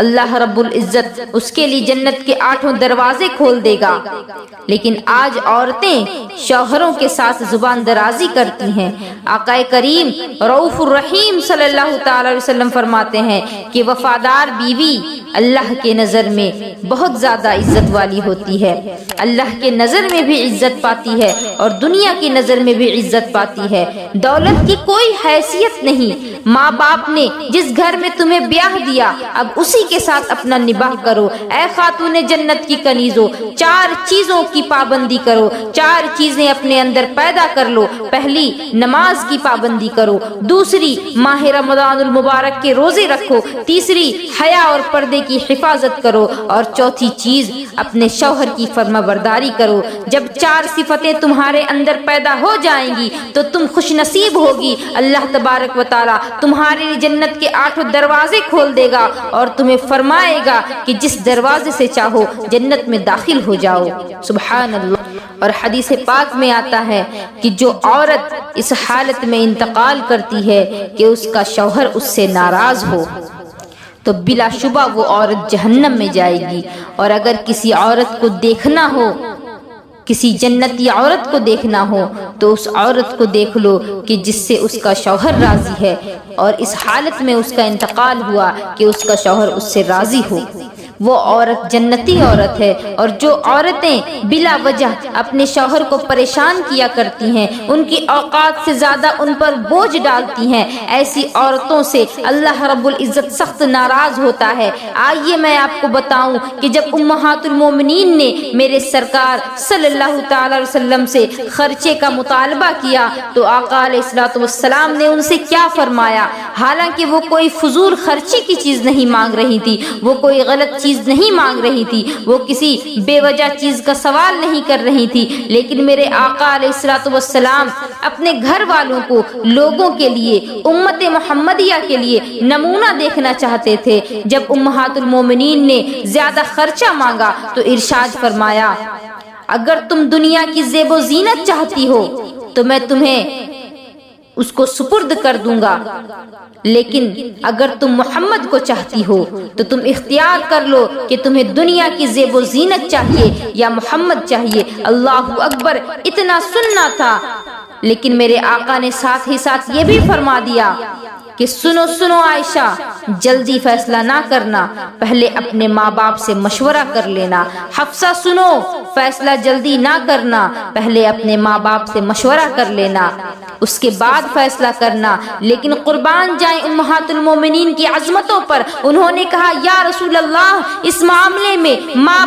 اللہ رب العزت اس کے لیے جنت کے 8 دروازے کھول دے گا۔ لیکن آج عورتیں شوہروں کے ساتھ زبان درازی کرتی ہیں۔ آقا کریم رؤوف الرحیم صلی اللہ تعالی علیہ وسلم فرماتے ہیں کہ وفادار بیوی اللہ کے نظر میں بہت زیادہ عزت والی ہوتی ہے، اللہ کے نظر میں بھی عزت پاتی ہے اور دنیا کی نظر میں بھی عزت پاتی ہے۔ دولت کی کوئی حیثیت نہیں۔ ماں باپ نے جس گھر میں تمہیں بیاہ دیا اب اسی کے ساتھ اپنا نباہ کرو۔ اے خاتون جنت کی کنیزوں، 4 چیزوں کی پابندی کرو، 4 چیزیں اپنے اندر پیدا کر لو۔ پہلی، نماز کی پابندی کرو۔ دوسری، ماہ رمضان المبارک کے روزے رکھو۔ تیسری، حیا اور پردے کی حفاظت کرو۔ اور چوتھی چیز، اپنے شوہر کی فرما برداری کرو۔ جب 4 صفتیں تمہارے اندر پیدا ہو جائیں گی تو تم خوش نصیب ہوگی۔ اللہ تبارک و تعالی تمہارے لیے جنت کے 8 دروازے کھول دے گا اور تمہیں فرمائے گا کہ جس دروازے سے چاہو جنت میں داخل ہو جاؤ۔ سبحان اللہ۔ اور حدیث پاک میں آتا ہے کہ جو عورت اس حالت میں انتقال کرتی ہے کہ اس کا شوہر اس سے ناراض ہو تو بلا شبہ وہ عورت جہنم میں جائے گی۔ اور اگر کسی عورت کو دیکھنا ہو، کسی جنتی عورت کو دیکھنا ہو تو اس عورت کو دیکھ لو کہ جس سے اس کا شوہر راضی ہے اور اس حالت میں اس کا انتقال ہوا کہ اس کا شوہر اس سے راضی ہو، وہ عورت جنتی عورت ہے۔ اور جو عورتیں بلا وجہ اپنے شوہر کو پریشان کیا کرتی ہیں، ان کی اوقات سے زیادہ ان پر بوجھ ڈالتی ہیں، ایسی عورتوں سے اللہ رب العزت سخت ناراض ہوتا ہے۔ آئیے میں آپ کو بتاؤں کہ جب امہات المومنین نے میرے سرکار صلی اللہ تعالی علیہ وسلم سے خرچے کا مطالبہ کیا تو آقا علیہ الصلوۃ والسلام نے ان سے کیا فرمایا؟ حالانکہ وہ کوئی فضول خرچے کی چیز نہیں مانگ رہی تھی، وہ کوئی غلط چیز نہیں مانگ رہی تھی، وہ کسی بے وجہ چیز کا سوال نہیں کر رہی تھی، لیکن میرے آقا علیہ الصلوۃ والسلام اپنے گھر والوں کو، لوگوں کے لیے، امت محمدیہ کے لیے نمونہ دیکھنا چاہتے تھے۔ جب امہات المومنین نے زیادہ خرچہ مانگا تو ارشاد فرمایا، اگر تم دنیا کی زیب و زینت چاہتی ہو تو میں تمہیں اس کو سپرد کر دوں گا، لیکن اگر تم محمد کو چاہتی ہو تو تم اختیار کر لو کہ تمہیں دنیا کی زیب و زینت چاہیے یا محمد چاہیے۔ اللہ اکبر۔ اتنا سننا تھا، لیکن میرے آقا نے ساتھ ہی ساتھ یہ بھی فرما دیا کہ سنو سنو عائشہ، جلدی فیصلہ نہ کرنا، پہلے اپنے ماں باپ سے مشورہ کر لینا۔ حفصہ سنو، فیصلہ جلدی نہ کرنا، پہلے اپنے ماں باپ سے مشورہ کر لینا، اس کے بعد فیصلہ کرنا۔ لیکن قربان جائیں امہات المومنین کی عظمتوں پر، انہوں نے کہا یا رسول اللہ، اس معاملے میں ماں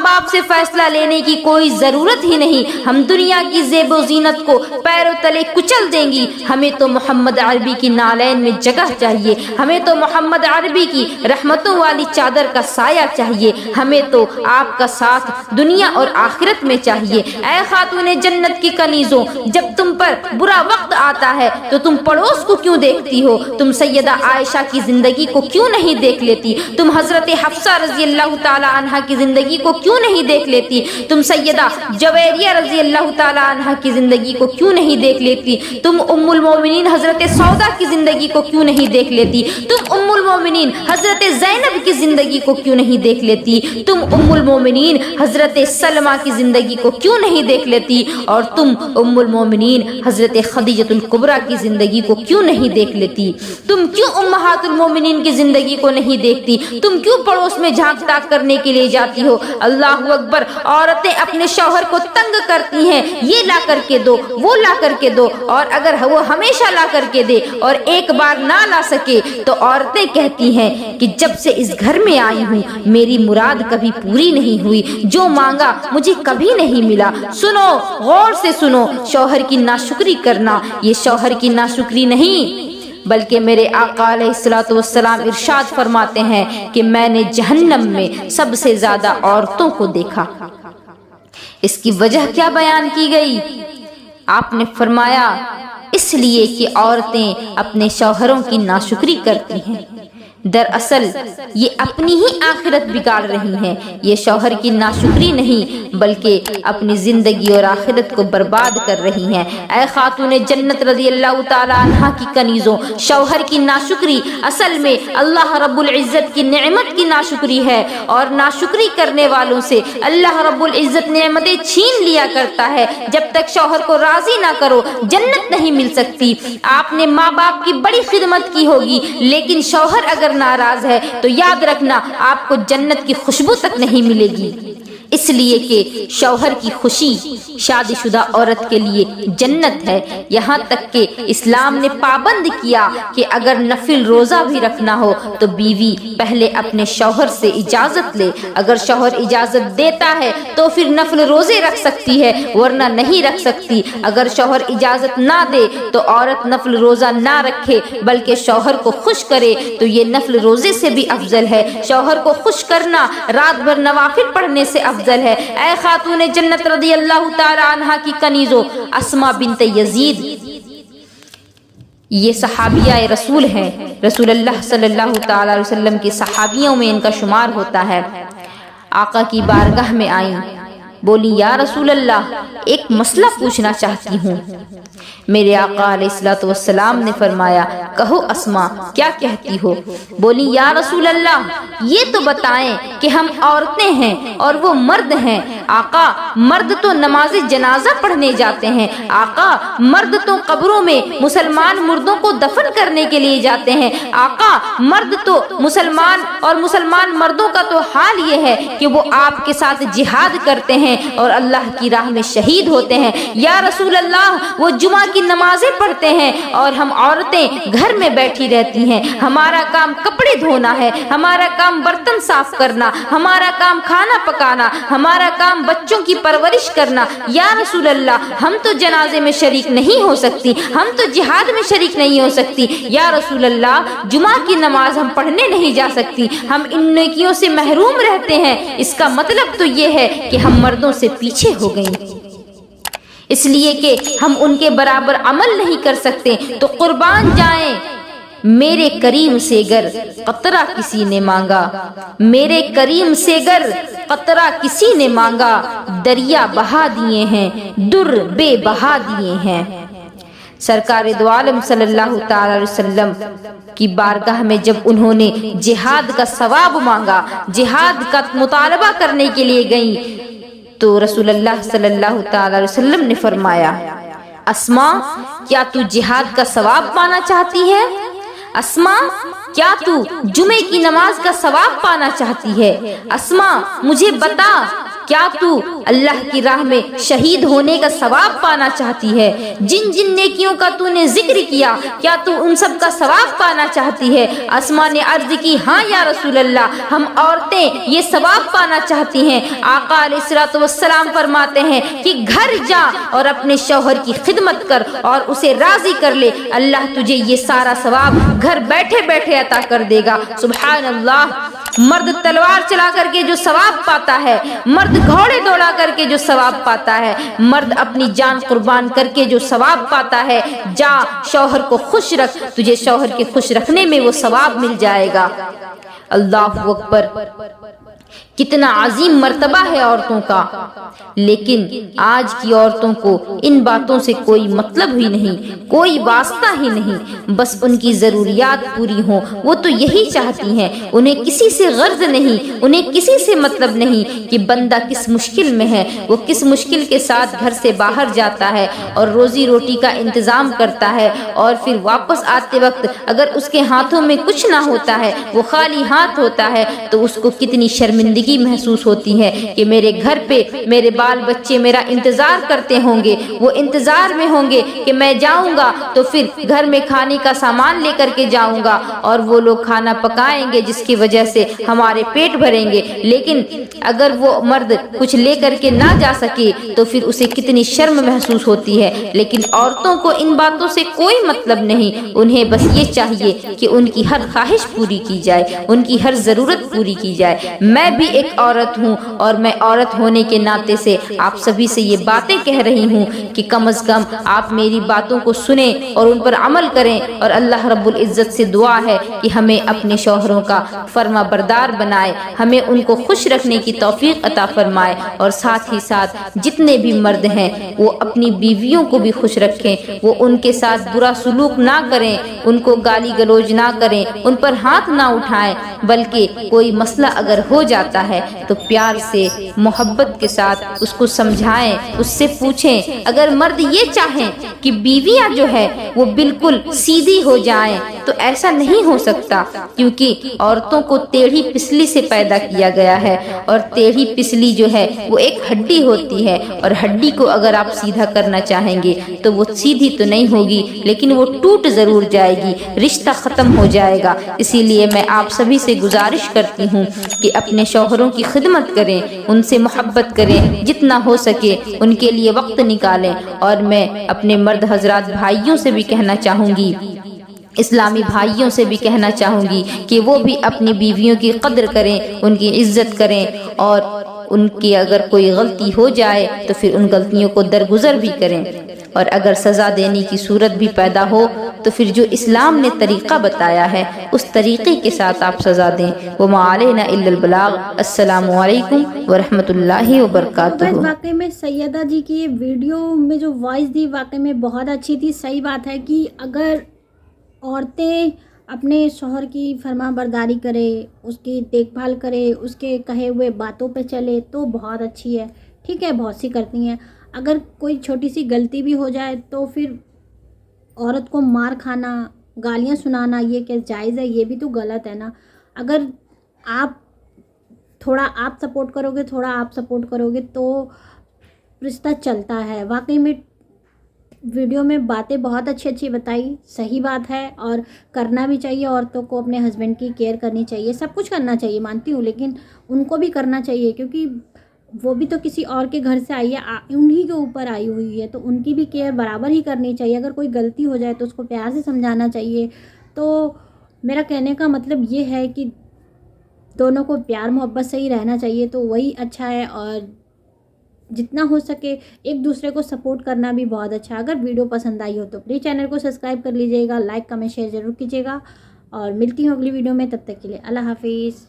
باپ سے فیصلہ لینے کی کوئی ضرورت ہی نہیں، ہم دنیا کی زیب و زینت کو پیروں تلے کچل دیں گی، ہمیں تو محمد عربی کی نالین میں جگہ چاہیے، ہمیں تو محمد عربی کی رحمتوں والی چادر کا سایہ چاہیے، ہمیں تو آپ کا ساتھ دنیا اور آخرت میں چاہیے۔ اے خاتون جنت کی کنیزوں، جب تم پر برا وقت آتا ہے تو تم پڑوس کو کیوں دیکھتی ہو؟ تم سیدہ عائشہ کی زندگی کو کیوں نہیں دیکھ لیتی؟ تم حضرت حفصہ رضی اللہ تعالی عنہا کی زندگی کو کیوں نہیں دیکھ لیتی؟ تم سیدہ جویریہ رضی اللہ تعالی عنہا کی زندگی کو کیوں نہیں دیکھ لیتی؟ تم ام المومنین حضرت سودا کی زندگی کو کیوں نہیں دیکھ لیتی؟ تم ام المومنین حضرت زینب کی زندگی کو کیوں نہیں دیکھ لیتی؟ تم ام المومنین حضرت سلمہ کی زندگی کو کیوں نہیں دیکھ لیتی؟ اور تم ام المومنین حضرت خدیجہ الکبریٰ کی زندگی کو کیوں نہیں دیکھ لیتی؟ تم کیوں امہات المومنین کی زندگی کو نہیں دیکھتی؟ تم کیوں پڑوس میں جھانک تاک کرنے کے لیے جاتی ہو؟ اللہ اکبر۔ عورتیں اپنے شوہر کو تنگ کرتی ہیں، یہ لا کر کے دو، وہ لا کر کے دو، اور اگر وہ ہمیشہ لا کر کے دے اور ایک بار نہ لا سکے تو عورتیں کہتی ہیں کہ جب سے اس گھر میں آئی ہوں میری مراد کبھی پوری نہیں ہوئی، جو مانگا مجھے کبھی نہیں ملا۔ سنو، غور سے سنو، شوہر کی ناشکری کرنا یہ شوہر کی ناشکری نہیں، بلکہ میرے آقا علیہ الصلوۃ والسلام ارشاد فرماتے ہیں کہ میں نے جہنم میں سب سے زیادہ عورتوں کو دیکھا۔ اس کی وجہ کیا بیان کی گئی؟ آپ نے فرمایا اس لیے کہ عورتیں اپنے شوہروں کی ناشکری کرتی ہیں۔ دراصل یہ اپنی ہی آخرت بگاڑ رہی ہیں. یہ شوہر کی ناشکری نہیں بلکہ اپنی زندگی اور آخرت کو برباد کر رہی ہیں. اے خاتون جنت رضی اللہ تعالی عنہا کی کنیزوں، شوہر کی ناشکری اصل میں اللہ رب العزت کی نعمت کی ناشکری ہے، اور ناشکری کرنے والوں سے اللہ رب العزت نعمتیں چھین لیا کرتا ہے. جب تک شوہر کو راضی نہ کرو جنت نہیں مل سکتی. آپ نے ماں باپ کی بڑی خدمت کی ہوگی لیکن شوہر اگر ناراض ہے تو یاد رکھنا آپ کو جنت کی خوشبو تک نہیں ملے گی. اس لیے کہ شوہر کی خوشی شادی شدہ عورت کے لیے جنت ہے. یہاں تک کہ اسلام نے پابند کیا کہ اگر نفل روزہ بھی رکھنا ہو تو بیوی پہلے اپنے شوہر سے اجازت لے. اگر شوہر اجازت دیتا ہے تو پھر نفل روزے رکھ سکتی ہے ورنہ نہیں رکھ سکتی. اگر شوہر اجازت نہ دے تو عورت نفل روزہ نہ رکھے بلکہ شوہر کو خوش کرے تو یہ نفل روزے سے بھی افضل ہے. شوہر کو خوش کرنا رات بھر نوافل پڑھنے سے افضل ہے. اے خاتون جنت رضی اللہ تعالی عنہا کی کنیزوں، اسماء بنت یزید یہ صحابیہ رسول ہیں. رسول اللہ صلی اللہ تعالی علیہ وسلم کی صحابیوں میں ان کا شمار ہوتا ہے. آقا کی بارگاہ میں آئیں، بولی یا رسول اللہ ایک مسئلہ پوچھنا چاہتی ہوں. میرے آقا علیہ الصلوۃ والسلام نے فرمایا کہو اسماء کیا کہتی ہو. بولی یا رسول اللہ یہ تو بتائیں کہ ہم عورتیں ہیں اور وہ مرد ہیں. آقا مرد تو نماز جنازہ پڑھنے جاتے ہیں. آقا مرد تو قبروں میں مسلمان مردوں کو دفن کرنے کے لیے جاتے ہیں. آقا مرد تو مسلمان مردوں کا تو حال یہ ہے کہ وہ آپ کے ساتھ جہاد کرتے ہیں اور اللہ کی راہ میں شہید ہوتے ہیں. یا رسول اللہ وہ جمعہ کی نمازیں پڑھتے ہیں اور ہم عورتیں گھر میں بیٹھی رہتی ہیں. ہمارا کام کپڑے دھونا ہے، ہمارا کام برتن صاف کرنا، ہمارا کام کھانا پکانا، ہمارا کام بچوں کی پرورش کرنا. یا رسول اللہ ہم تو جنازے میں شریک نہیں ہو سکتی، ہم تو جہاد میں شریک نہیں ہو سکتی. یا رسول اللہ جمعہ کی نماز ہم پڑھنے نہیں جا سکتی، ہم ان نیکیوں سے محروم رہتے ہیں. اس کا مطلب تو یہ ہے کہ ہم مردوں سے پیچھے ہو گئیں، اس لیے کہ ہم ان کے برابر عمل نہیں کر سکتے. تو قربان جائیں میرے کریم سے گر قطرہ کسی نے مانگا، میرے کریم سے گر قطرہ کسی نے مانگا. دریا بہا دیے ہیں در بے بہا دیے ہیں. سرکار دو عالم صلی اللہ تعالی علیہ وسلم کی بارگاہ میں جب انہوں نے جہاد کا ثواب مانگا، جہاد کا مطالبہ کرنے کے لیے گئیں تو رسول اللہ صلی اللہ تعالی علیہ وسلم نے فرمایا اسماء کیا تو جہاد کا ثواب پانا چاہتی ہے؟ اسماء کیا تو جمعے کی نماز کا ثواب پانا چاہتی ہے؟ اسماء مجھے بتا کیا تو اللہ کی راہ میں شہید ہونے کا ثواب پانا چاہتی ہے؟ جن جن نیکیوں کا تو نے ذکر کیا کیا تو ان سب کا ثواب پانا چاہتی ہے؟ اسماء نے عرض کی ہاں یا رسول اللہ ہم عورتیں یہ ثواب پانا چاہتی ہیں. آقا علیہ الصلوۃ والسلام فرماتے ہیں کہ گھر جا اور اپنے شوہر کی خدمت کر اور اسے راضی کر لے، اللہ تجھے یہ سارا ثواب گھر بیٹھے بیٹھے عطا کر دے گا. سبحان اللہ. مرد تلوار چلا کر کے جو ثواب پاتا ہے، مرد گھوڑے دوڑا کر کے جو ثواب پاتا ہے، مرد اپنی جان قربان کر کے جو ثواب پاتا ہے، جا شوہر کو خوش رکھ، تجھے شوہر کے خوش رکھنے میں وہ ثواب مل جائے گا. اللہ اکبر. کتنا عظیم مرتبہ ہے عورتوں کا، لیکن آج کی عورتوں کو ان باتوں سے کوئی مطلب ہی نہیں، کوئی واسطہ ہی نہیں. بس ان کی ضروریات پوری ہوں وہ تو یہی چاہتی ہیں. انہیں کسی سے غرض نہیں، انہیں کسی سے مطلب نہیں کہ بندہ کس مشکل میں ہے، وہ کس مشکل کے ساتھ گھر سے باہر جاتا ہے اور روزی روٹی کا انتظام کرتا ہے اور پھر واپس آتے وقت اگر اس کے ہاتھوں میں کچھ نہ ہوتا ہے، وہ خالی ہاتھ ہوتا ہے، تو اس کو کتنی شرمندگی محسوس ہوتی ہے کہ میرے گھر پہ میرے بال بچے میرا انتظار کرتے ہوں گے، وہ انتظار میں ہوں گے کہ میں جاؤں گا تو پھر گھر میں کھانے کا سامان لے کر کے جاؤں گا اور وہ لوگ کھانا پکائیں گے جس کی وجہ سے ہمارے پیٹ بھریں گے. لیکن اگر وہ مرد کچھ لے کر کے نہ جا سکے تو پھر اسے کتنی شرم محسوس ہوتی ہے. لیکن عورتوں کو ان باتوں سے کوئی مطلب نہیں، انہیں بس یہ چاہیے کہ ان کی ہر خواہش پوری کی جائے، ان کی ہر ضرورت پوری کی جائے. میں بھی ایک عورت ہوں اور میں عورت ہونے کے ناطے سے آپ سبھی سے یہ باتیں کہہ رہی ہوں کہ کم از کم آپ میری باتوں کو سنیں اور ان پر عمل کریں، اور اللہ رب العزت سے دعا ہے کہ ہمیں اپنے شوہروں کا فرما بردار بنائے، ہمیں ان کو خوش رکھنے کی توفیق عطا فرمائے، اور ساتھ ہی ساتھ جتنے بھی مرد ہیں وہ اپنی بیویوں کو بھی خوش رکھیں، وہ ان کے ساتھ برا سلوک نہ کریں، ان کو گالی گلوچ نہ کریں، ان پر ہاتھ نہ اٹھائیں، بلکہ کوئی مسئلہ اگر ہو جاتا ہے تو پیار سے محبت کے ساتھ اس کو سمجھائیں، اس سے پوچھیں۔ اگر مرد یہ چاہیں کہ بیویاں جو ہے وہ بالکل سیدھی ہو جائیں تو ایسا نہیں ہو سکتا، کیونکہ عورتوں کو ٹیڑھی پسلی سے پیدا کیا گیا ہے، اور ٹیڑھی پسلی جو ہے وہ ایک ہڈی ہوتی ہے، اور ہڈی کو اگر آپ سیدھا کرنا چاہیں گے تو وہ سیدھی تو نہیں ہوگی لیکن وہ ٹوٹ ضرور جائے گی، رشتہ ختم ہو جائے گا۔ اسی لیے میں آپ سبھی سے گزارش کرتی ہوں کہ اپنے شوہروں کی خدمت کریں، ان سے محبت کریں، جتنا ہو سکے ان کے لیے وقت نکالیں۔ اور میں اپنے مرد حضرات بھائیوں سے بھی کہنا چاہوں گی، اسلامی بھائیوں سے بھی کہنا چاہوں گی کہ وہ بھی اپنی بیویوں کی قدر کریں، ان کی عزت کریں، اور ان کی اگر کوئی غلطی ہو جائے تو پھر ان غلطیوں کو درگزر بھی کریں، اور اگر سزا دینے کی صورت بھی پیدا ہو تو پھر جو اسلام نے طریقہ بتایا ہے اس طریقے کے ساتھ آپ سزا دیں۔ وما علینا الا البلاغ۔ السلام علیکم ورحمۃ اللہ وبرکاتہ۔ واقعی میں سیدہ جی کی یہ ویڈیو میں جو وائس دی واقعی میں بہت اچھی تھی۔ صحیح بات ہے کہ اگر عورتیں اپنے شوہر کی فرما برداری کرے، اس کی دیکھ بھال کرے، اس کے کہے ہوئے باتوں پہ چلے تو بہت اچھی ہے، ٹھیک ہے، بہت سی کرتی ہیں۔ اگر کوئی چھوٹی سی غلطی بھی ہو جائے تو پھر عورت کو مار کھانا، گالیاں سنانا یہ کیا جائز ہے؟ یہ بھی تو غلط ہے نا۔ اگر تھوڑا آپ سپورٹ کرو گے، تھوڑا آپ سپورٹ کرو گے تو رشتہ چلتا ہے۔ واقعی میں ویڈیو میں باتیں بہت اچھی بتائی، صحیح بات ہے، اور کرنا بھی چاہیے۔ عورتوں کو اپنے ہسبینڈ کی کیئر کرنی چاہیے، سب کچھ کرنا چاہیے، مانتی ہوں، لیکن ان کو بھی کرنا چاہیے کیونکہ وہ بھی تو کسی اور کے گھر سے آئی ہے، انہی کے اوپر آئی ہوئی ہے، تو ان کی بھی کیئر برابر ہی کرنی چاہیے۔ اگر کوئی غلطی ہو جائے تو اس کو پیار سے سمجھانا چاہیے۔ تو میرا کہنے کا مطلب یہ ہے کہ دونوں کو پیار محبت سے ہی رہنا چاہیے، تو وہی اچھا ہے، اور جتنا ہو سکے ایک دوسرے کو سپورٹ کرنا بھی بہت اچھا ہے۔ اگر ویڈیو پسند آئی ہو تو پلیز چینل کو سبسکرائب کر لیجیے گا، لائک کمنٹ شیئر ضرور کیجیے گا، اور ملتی ہوں اگلی ویڈیو میں، تب تک کے لیے اللہ حافظ۔